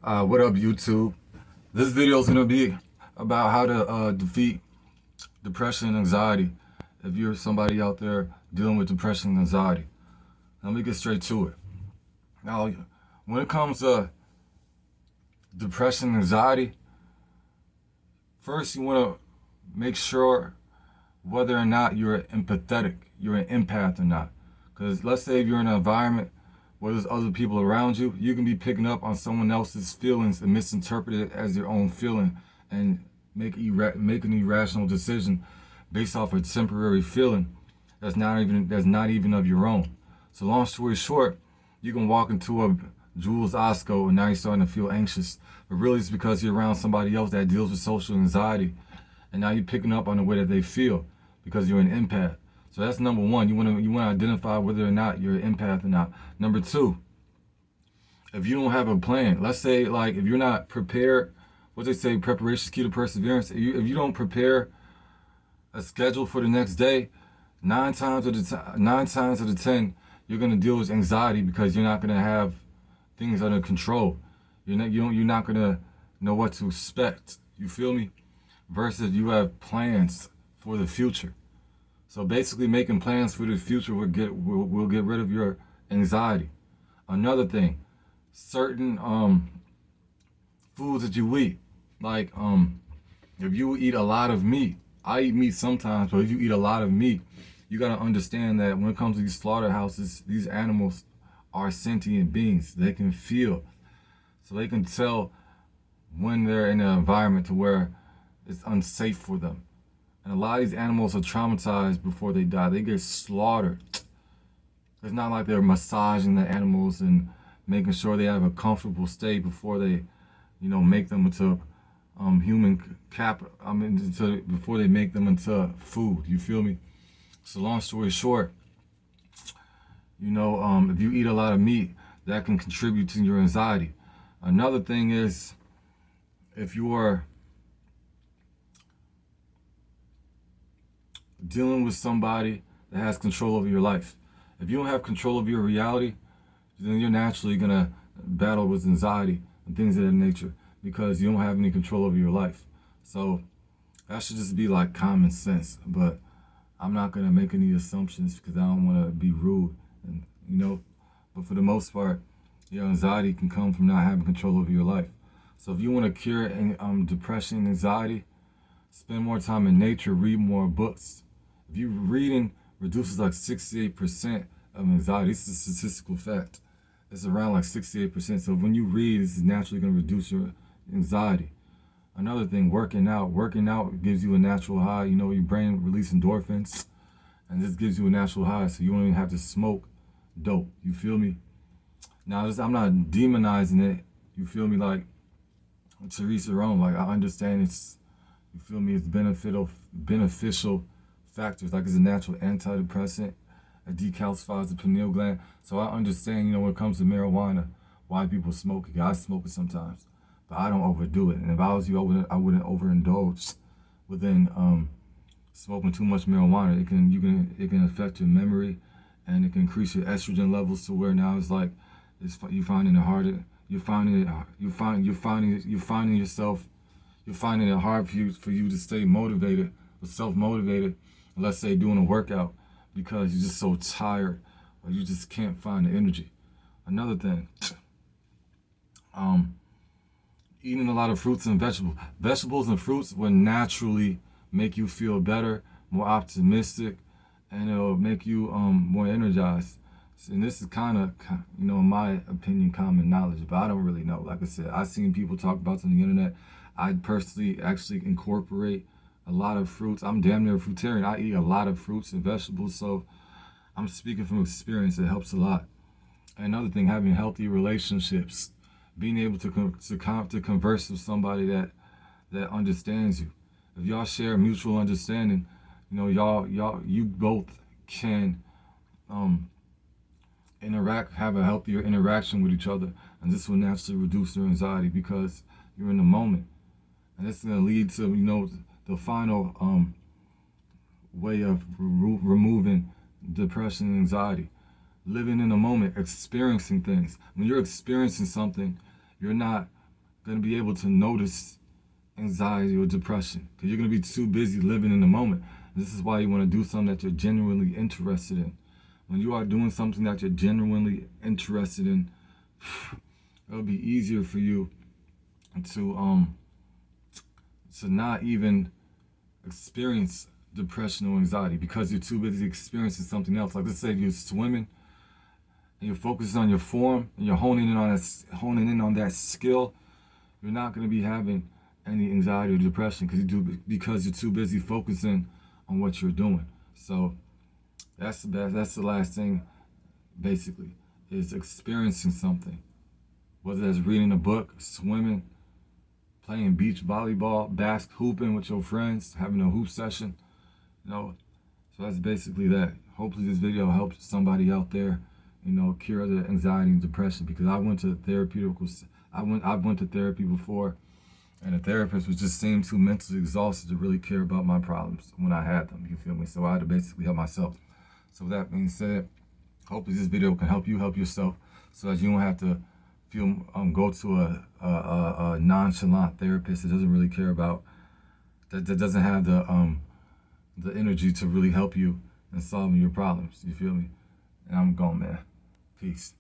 What up, YouTube? This video is gonna be about how to defeat depression and anxiety. If you're somebody out there dealing with depression and anxiety, let me get straight to it. Now, when it comes to depression and anxiety, first you want to make sure whether or not you're empathetic, you're an empath or not. Because let's say if you're in an environment where there's other people around you, you can be picking up on someone else's feelings and misinterpret it as your own feeling and make an irrational decision based off a temporary feeling that's not even of your own. So long story short, you can walk into a Jules Osco and now you're starting to feel anxious, but really it's because you're around somebody else that deals with social anxiety, and now you're picking up on the way that they feel because you're an empath. So that's number one. You want to identify whether or not you're an empath or not. Number two, if you don't have a plan, let's say like if you're not prepared, what they say, preparation is key to perseverance. If you don't prepare a schedule for the next day, nine times out of the 10, you're gonna deal with anxiety because you're not gonna have things under control. You're not gonna know what to expect. You feel me? Versus you have plans for the future. So basically, making plans for the future will get rid of your anxiety. Another thing, certain foods that you eat, like if you eat a lot of meat, I eat meat sometimes, but if you eat a lot of meat, you gotta understand that when it comes to these slaughterhouses, these animals are sentient beings. They can feel, so they can tell when they're in an environment to where it's unsafe for them. And a lot of these animals are traumatized before they die. They get slaughtered. It's not like they're massaging the animals and making sure they have a comfortable state before they, make them into human cap. Before they make them into food. You feel me? So long story short, if you eat a lot of meat, that can contribute to your anxiety. Another thing is, if you are dealing with somebody that has control over your life. If you don't have control of your reality, then you're naturally gonna battle with anxiety and things of that nature because you don't have any control over your life. So that should just be like common sense. But I'm not gonna make any assumptions because I don't want to be rude, and. But for the most part, your anxiety can come from not having control over your life. So if you want to cure depression and anxiety, spend more time in nature, read more books. If you reading reduces like 68% of anxiety, this is a statistical fact. It's around like 68%. So when you read, this is naturally going to reduce your anxiety. Another thing, working out. Working out gives you a natural high. Your brain releases endorphins, and this gives you a natural high. So you don't even have to smoke dope. You feel me? Now, I'm not demonizing it. You feel me? Like Teresa Rome. Like I understand it's. You feel me? It's beneficial factors. Like it's a natural antidepressant. It decalcifies the pineal gland. So I understand, when it comes to marijuana, why people smoke it. I smoke it sometimes, but I don't overdo it. And if I was you, I wouldn't overindulge within smoking too much marijuana. It can affect your memory, and it can increase your estrogen levels to where now it's like you finding it harder. You're finding yourself. You're finding it hard for you to stay motivated or self-motivated, let's say doing a workout, because you're just so tired or you just can't find the energy. Another thing, eating a lot of fruits and vegetables. Vegetables and fruits will naturally make you feel better, more optimistic, and it'll make you more energized. And this is kind of, in my opinion, common knowledge, but I don't really know. Like I said, I've seen people talk about it on the internet. I personally actually incorporate a lot of fruits. I'm damn near a fruitarian. I eat a lot of fruits and vegetables, so I'm speaking from experience. It helps a lot. Another thing, having healthy relationships, being able to converse with somebody that understands you. If y'all share mutual understanding, you both can have a healthier interaction with each other, and this will naturally reduce your anxiety because you're in the moment. And this is going to lead to, the final way of removing depression and anxiety. Living in the moment, experiencing things. When you're experiencing something, you're not going to be able to notice anxiety or depression because you're going to be too busy living in the moment. This is why you want to do something that you're genuinely interested in. When you are doing something that you're genuinely interested in, it'll be easier for you to not even experience depression or anxiety because you're too busy experiencing something else. Like let's say you're swimming and you're focusing on your form and you're honing in on that skill, you're not going to be having any anxiety or depression because you're too busy focusing on what you're doing. So that's the last thing, basically, is experiencing something. Whether that's reading a book, swimming, playing beach volleyball, hooping with your friends, having a hoop session, So that's basically that. Hopefully this video helps somebody out there, cure the anxiety and depression. Because I went to therapy before, and the therapist was just seemed too mentally exhausted to really care about my problems when I had them. You feel me? So I had to basically help myself. So with that being said, hopefully this video can help you help yourself, so that you don't have to go to a nonchalant therapist that doesn't really care about, that doesn't have the energy to really help you in solving your problems. You feel me? And I'm gone, man. Peace.